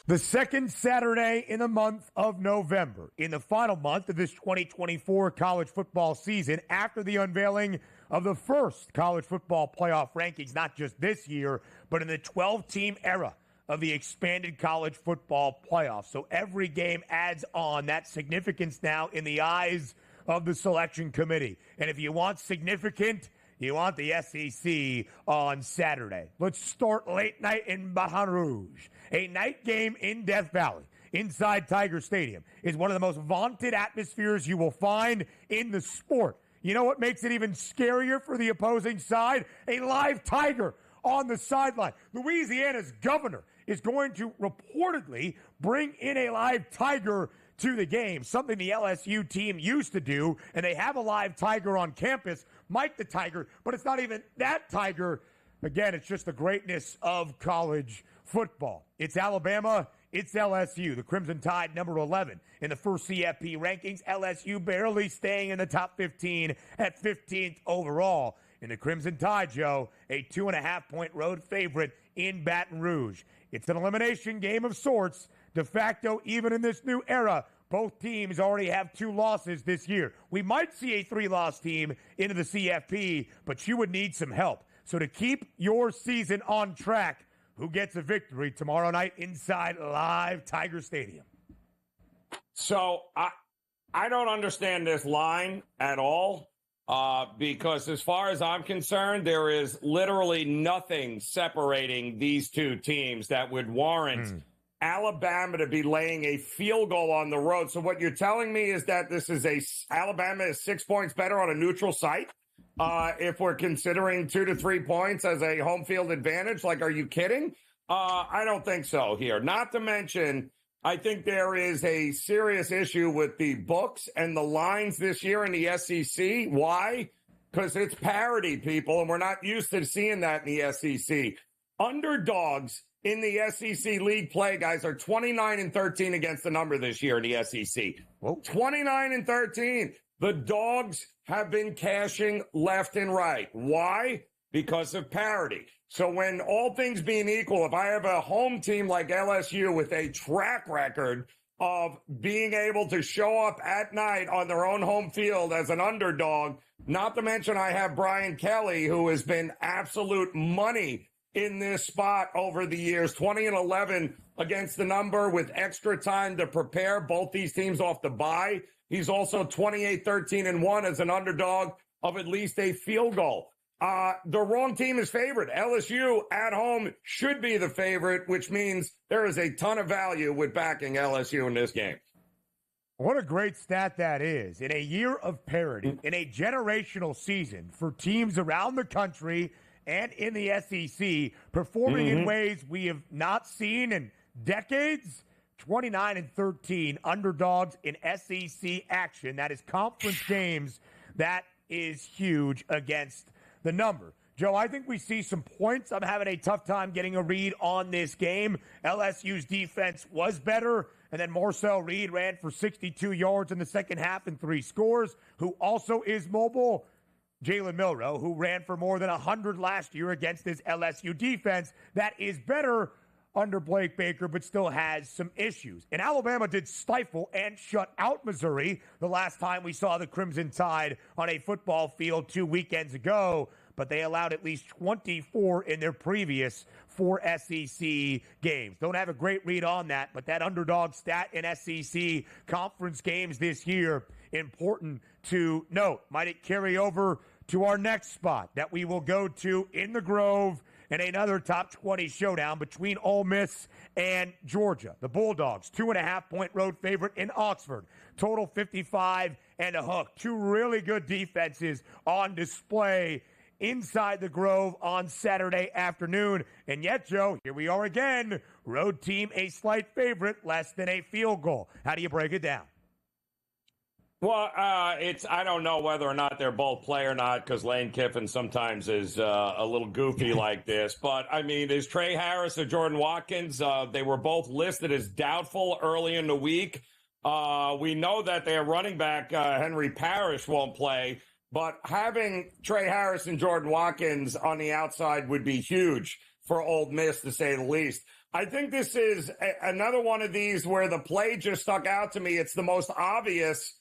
The second Saturday in the month of November, in the final month of this 2024 college football season, after the unveiling of the first college football playoff rankings, not just this year, but in the 12-team era of the expanded college football playoff. So every game adds on that significance now in the eyes of the selection committee. And if you want significant, you want the SEC on Saturday. Let's start late night in Baton Rouge. A night game in Death Valley inside Tiger Stadium is one of the most vaunted atmospheres you will find in the sport. You know what makes it even scarier for the opposing side? A live tiger on the sideline. Louisiana's governor is going to reportedly bring in a live tiger to the game, something the LSU team used to do, and they have a live tiger on campus, Mike the Tiger, but it's not even that tiger. Again, it's just the greatness of college football. It's Alabama, it's LSU. The Crimson Tide, number 11 in the first CFP rankings. LSU barely staying in the top 15 at 15th overall. In the Crimson Tide, Joe, a 2.5-point road favorite in Baton Rouge. It's an elimination game of sorts. De facto, even in this new era, both teams already have 2 losses this year. We might see a 3-loss team into the CFP, but you would need some help. So to keep your season on track, who gets a victory tomorrow night inside live Tiger Stadium? So I don't understand this line at all because as far as I'm concerned, there is literally nothing separating these two teams that would warrant Alabama to be laying a field goal on the road. So what you're telling me is that Alabama is 6 points better on a neutral site? If we're considering 2 to 3 points as a home field advantage, like, are you kidding? I don't think so here. Not to mention, I think there is a serious issue with the books and the lines this year in the SEC. Why? Because it's parity, people, and we're not used to seeing that in the SEC. Underdogs in the SEC league play, guys, are 29-13 against the number this year in the SEC. 29-13. The dogs have been cashing left and right. Why? Because of parity. So when all things being equal, if I have a home team like LSU with a track record of being able to show up at night on their own home field as an underdog, not to mention I have Brian Kelly, who has been absolute money in this spot over the years, 20-11 against the number with extra time to prepare both these teams off the bye. He's also 28-13-1 as an underdog of at least a field goal. The wrong team is favored. LSU at home should be the favorite, which means there is a ton of value with backing LSU in this game. What a great stat that is. In a year of parity, in a generational season for teams around the country and in the SEC, performing in ways we have not seen in decades. 29-13 underdogs in SEC action. That is conference games. That is huge against the number. Joe, I think we see some points. I'm having a tough time getting a read on this game. LSU's defense was better, and then Marcel Reed ran for 62 yards in the second half and 3 scores, who also is mobile. Jalen Milroe, who ran for more than 100 last year against this LSU defense, that is better under Blake Baker, but still has some issues. And Alabama did stifle and shut out Missouri the last time we saw the Crimson Tide on a football field 2 weekends ago, but they allowed at least 24 in their previous 4 SEC games. Don't have a great read on that, but that underdog stat in SEC conference games this year, important to note. Might it carry over to our next spot that we will go to in the Grove and another top 20 showdown between Ole Miss and Georgia. The Bulldogs, 2.5-point road favorite in Oxford. Total 55 and a hook. 2 really good defenses on display inside the Grove on Saturday afternoon. And yet, Joe, here we are again. Road team a slight favorite, less than a field goal. How do you break it down? Well, I don't know whether or not they're both play or not because Lane Kiffin sometimes is a little goofy like this. But, I mean, is Trey Harris or Jordan Watkins? They were both listed as doubtful early in the week. We know that their running back, Henry Parrish, won't play. But having Trey Harris and Jordan Watkins on the outside would be huge for Ole Miss, to say the least. I think this is another one of these where the play just stuck out to me. It's the most obvious.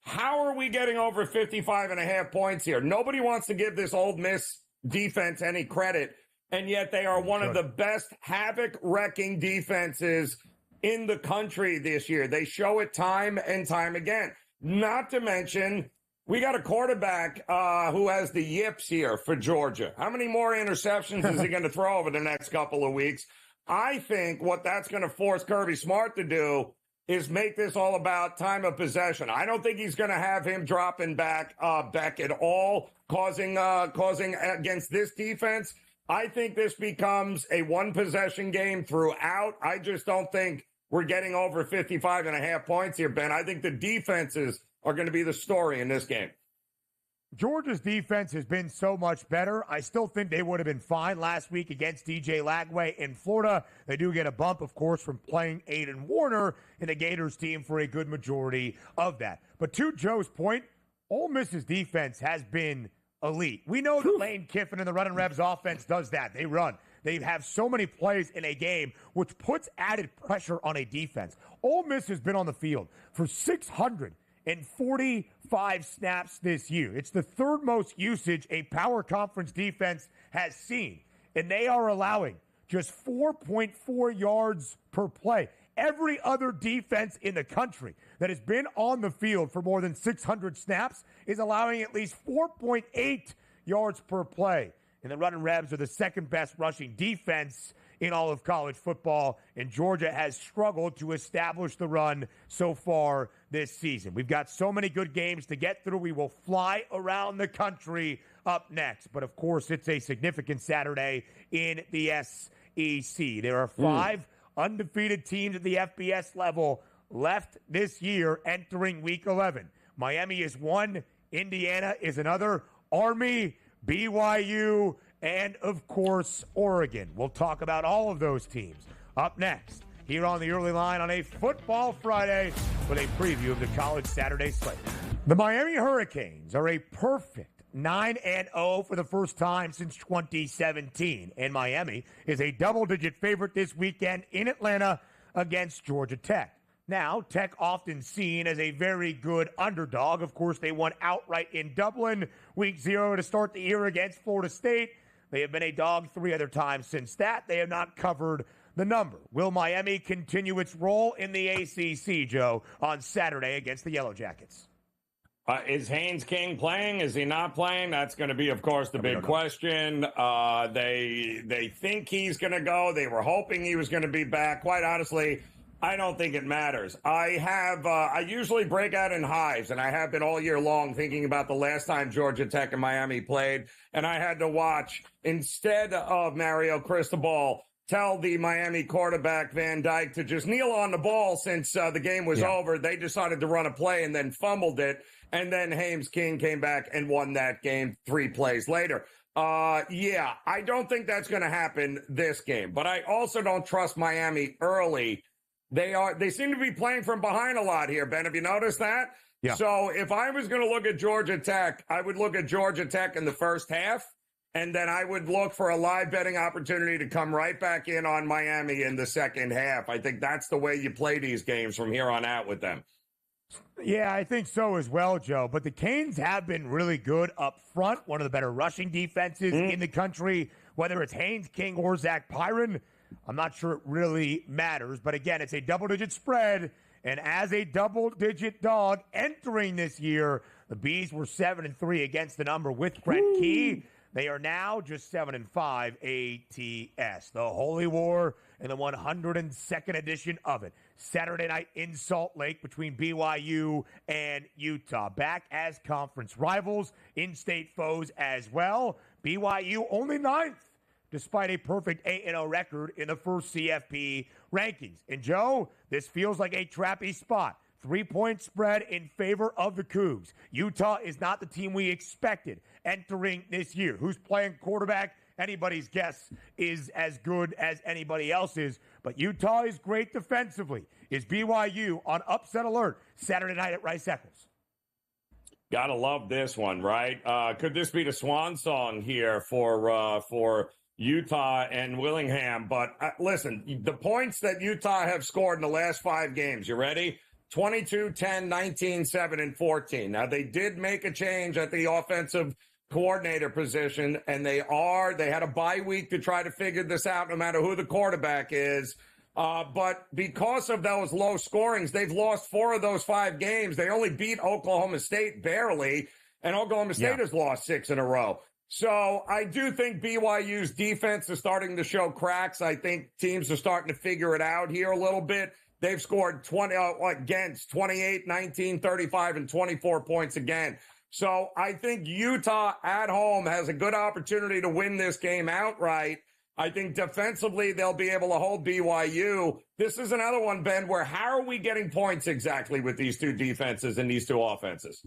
How are we getting over 55.5 points here? Nobody wants to give this Ole Miss defense any credit, and yet they are one of the best havoc-wrecking defenses in the country this year. They show it time and time again. Not to mention, we got a quarterback who has the yips here for Georgia. How many more interceptions is he going to throw over the next couple of weeks? I think what that's going to force Kirby Smart to do is make this all about time of possession. I don't think he's going to have him dropping back at all, causing against this defense. I think this becomes a one-possession game throughout. I just don't think we're getting over 55.5 points here, Ben. I think the defenses are going to be the story in this game. Georgia's defense has been so much better. I still think they would have been fine last week against DJ Lagway in Florida. They do get a bump, of course, from playing Aiden Warner in the Gators team for a good majority of that. But to Joe's point, Ole Miss's defense has been elite. We know that Lane Kiffin and the Running Rebs offense does that. They run. They have so many plays in a game, which puts added pressure on a defense. Ole Miss has been on the field for 645 snaps this year. It's the third most usage a power conference defense has seen, and they are allowing just 4.4 yards per play. Every other defense in the country that has been on the field for more than 600 snaps is allowing at least 4.8 yards per play. And the Running Rebs are the second best rushing defense in all of college football, and Georgia has struggled to establish the run so far this season. We've got so many good games to get through. We will fly around the country up next. But, of course, it's a significant Saturday in the SEC. There are five undefeated teams at the FBS level left this year entering Week 11. Miami is one. Indiana is another. Army, BYU, and, of course, Oregon. We'll talk about all of those teams up next here on the Early Line on a Football Friday with a preview of the College Saturday slate. The Miami Hurricanes are a perfect 9-0 for the first time since 2017, and Miami is a double-digit favorite this weekend in Atlanta against Georgia Tech. Now, Tech often seen as a very good underdog. Of course, they won outright in Dublin Week 0 to start the year against Florida State. They have been a dog 3 other times since that. They have not covered the number. Will Miami continue its role in the ACC, Joe, on Saturday against the Yellow Jackets? Is Haynes King playing? Is he not playing? That's going to be, of course, the big question. They think he's going to go. They were hoping he was going to be back. Quite honestly, I don't think it matters. I usually break out in hives, and I have been all year long thinking about the last time Georgia Tech and Miami played, and I had to watch, instead of Mario Cristobal, tell the Miami quarterback Van Dyke to just kneel on the ball since the game was over. They decided to run a play and then fumbled it, and then Haynes King came back and won that game 3 plays later. I don't think that's going to happen this game, but I also don't trust Miami early. They seem to be playing from behind a lot here, Ben. Have you noticed that? Yeah. So if I was going to look at Georgia Tech, I would look at Georgia Tech in the first half, and then I would look for a live betting opportunity to come right back in on Miami in the second half. I think that's the way you play these games from here on out with them. Yeah, I think so as well, Joe. But the Canes have been really good up front, one of the better rushing defenses in the country, whether it's Haynes King or Zach Pyron. I'm not sure it really matters, but again, it's a double-digit spread, and as a double-digit dog entering this year, the Bees were 7-3 against the number with Brent Key. They are now just 7-5 ATS. The Holy War in the 102nd edition of it. Saturday night in Salt Lake between BYU and Utah. Back as conference rivals, in-state foes as well. BYU only 9th. Despite a perfect 8-0 record in the first CFP rankings. And, Joe, this feels like a trappy spot. 3-point spread in favor of the Cougs. Utah is not the team we expected entering this year. Who's playing quarterback? Anybody's guess is as good as anybody else's. But Utah is great defensively. Is BYU on upset alert Saturday night at Rice-Eccles? Gotta love this one, right? Could this be the swan song here for Utah and Willingham. But listen, the points that Utah have scored in the last 5 games, you ready? 22, 10, 19, 7, and 14. Now, they did make a change at the offensive coordinator position, and they had a bye week to try to figure this out no matter who the quarterback is. But because of those low scorings, they've lost 4 of those 5 games. They only beat Oklahoma State barely, and Oklahoma State has lost 6 in a row. So I do think BYU's defense is starting to show cracks. I think teams are starting to figure it out here a little bit. They've scored 28, 19, 35, and 24 points again. So I think Utah at home has a good opportunity to win this game outright. I think defensively they'll be able to hold BYU. This is another one, Ben, where how are we getting points exactly with these 2 defenses and these 2 offenses?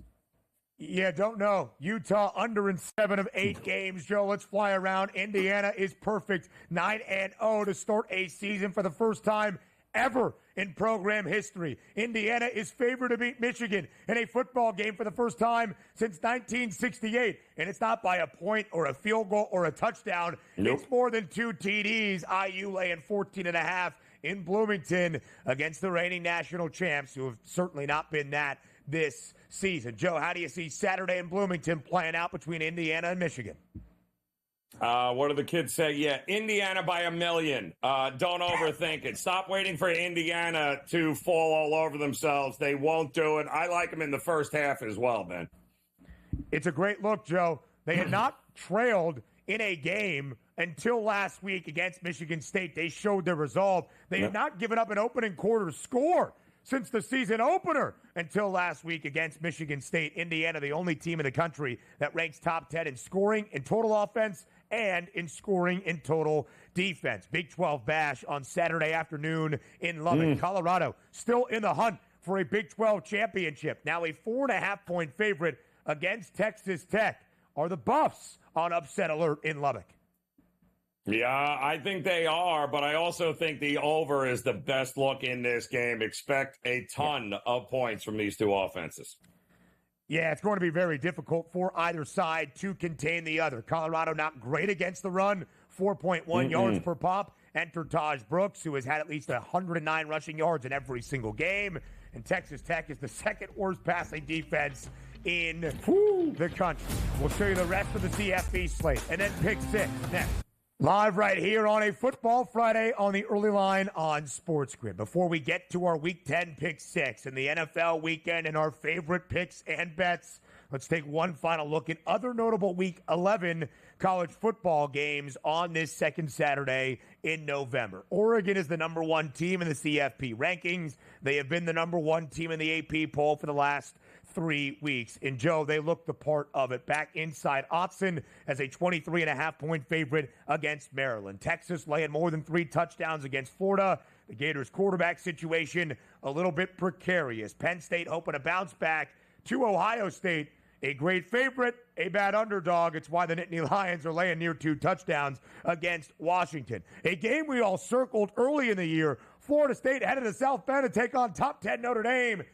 Yeah, don't know. Utah under in 7 of 8 games. Joe, let's fly around. Indiana is perfect. 9-0 to start a season for the first time ever in program history. Indiana is favored to beat Michigan in a football game for the first time since 1968. And it's not by a point or a field goal or a touchdown. Nope. It's more than 2 TDs. IU laying 14.5 in Bloomington against the reigning national champs, who have certainly not been that this season. Joe, how do you see Saturday in Bloomington playing out between Indiana and Michigan? What do the kids say? Yeah, Indiana by 1 million. Don't overthink it. Stop waiting for Indiana to fall all over themselves. They won't do it. I like them in the first half as well, Ben. It's a great look, Joe. They had not trailed in a game until last week against Michigan State. They showed their resolve. They had not given up an opening quarter score since the season opener until last week against Michigan State. Indiana, the only team in the country that ranks top 10 in scoring, in total offense, and in scoring in total defense. Big 12 bash on Saturday afternoon in Lubbock. Colorado still in the hunt for a Big 12 championship. Now a 4.5-point favorite against Texas Tech. Are the Buffs on upset alert in Lubbock? Yeah, I think they are, but I also think the over is the best look in this game. Expect a ton of points from these 2 offenses. Yeah, it's going to be very difficult for either side to contain the other. Colorado not great against the run, 4.1 yards per pop. Enter Taj Brooks, who has had at least 109 rushing yards in every single game. And Texas Tech is the 2nd worst passing defense in the country. We'll show you the rest of the CFB slate. And then pick 6 next. Live right here on a Football Friday on the early line on SportsGrid. Before we get to our Week 10 Pick 6 and the NFL weekend and our favorite picks and bets, let's take one final look at other notable Week 11 college football games on this second Saturday in November. Oregon is the number 1 team in the CFP rankings. They have been the number 1 team in the AP poll for the last 3 weeks. And Joe, they look the part of it. Back inside Autzen as a 23.5-point favorite against Maryland. Texas laying more than 3 touchdowns against Florida. The Gators quarterback situation a little bit precarious. Penn State hoping to bounce back to Ohio State. A great favorite, a bad underdog. It's why the Nittany Lions are laying near 2 touchdowns against Washington. A game we all circled early in the year. Florida State headed to South Bend to take on top 10 Notre Dame.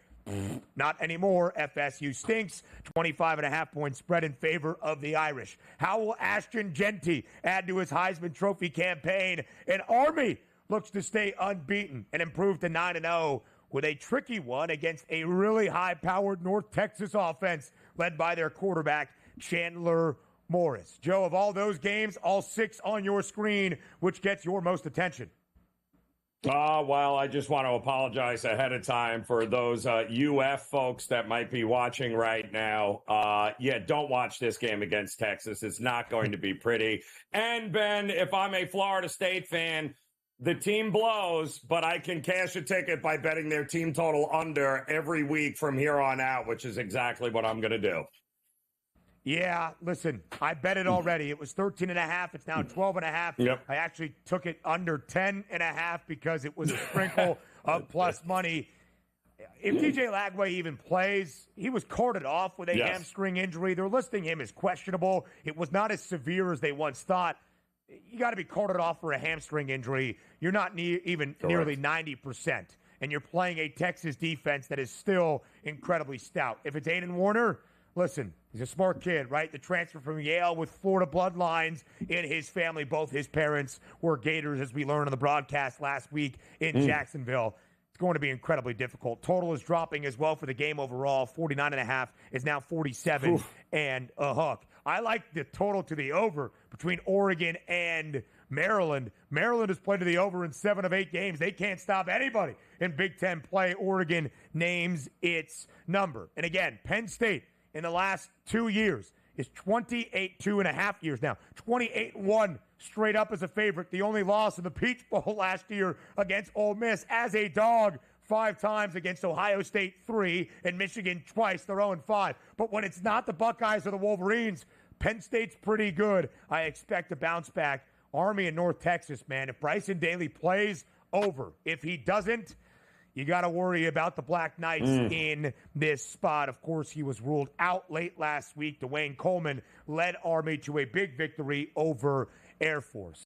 Not anymore. FSU stinks. 25.5-point spread in favor of the Irish. How will Ashton Genty add to his Heisman Trophy campaign? And Army looks to stay unbeaten and improve to 9-0 with a tricky one against a really high-powered North Texas offense led by their quarterback, Chandler Morris. Joe, of all those games, all 6 on your screen, which gets your most attention? Well, I just want to apologize ahead of time for those UF folks that might be watching right now. Don't watch this game against Texas. It's not going to be pretty. And, Ben, if I'm a Florida State fan, the team blows, but I can cash a ticket by betting their team total under every week from here on out, which is exactly what I'm going to do. Yeah, listen, I bet it already. It was 13.5. It's now 12.5. Yep. I actually took it under 10.5 because it was a sprinkle of plus money. If DJ Lagway even plays, he was carted off with a hamstring injury. They're listing him as questionable. It was not as severe as they once thought. You got to be carted off for a hamstring injury. You're not nearly 90%. And you're playing a Texas defense that is still incredibly stout. If it's Aiden Warner, listen, he's a smart kid, right? The transfer from Yale with Florida bloodlines in his family. Both his parents were Gators, as we learned on the broadcast last week in Jacksonville. It's going to be incredibly difficult. Total is dropping as well for the game overall. 49.5 is now 47 and a hook. I like the total to the over between Oregon and Maryland. Maryland has played to the over in 7 of 8 games. They can't stop anybody in Big Ten play. Oregon names its number. And again, Penn State in the last 2 years is 2.5 years now. 28-1 straight up as a favorite. The only loss in the Peach Bowl last year against Ole Miss as a dog. 5 times against Ohio State, 3, and Michigan twice. They're 0-5. But when it's not the Buckeyes or the Wolverines, Penn State's pretty good. I expect a bounce back. Army in North Texas, man. If Bryson Daly plays, over. If he doesn't, you got to worry about the Black Knights in this spot. Of course, he was ruled out late last week. Dwayne Coleman led Army to a big victory over Air Force.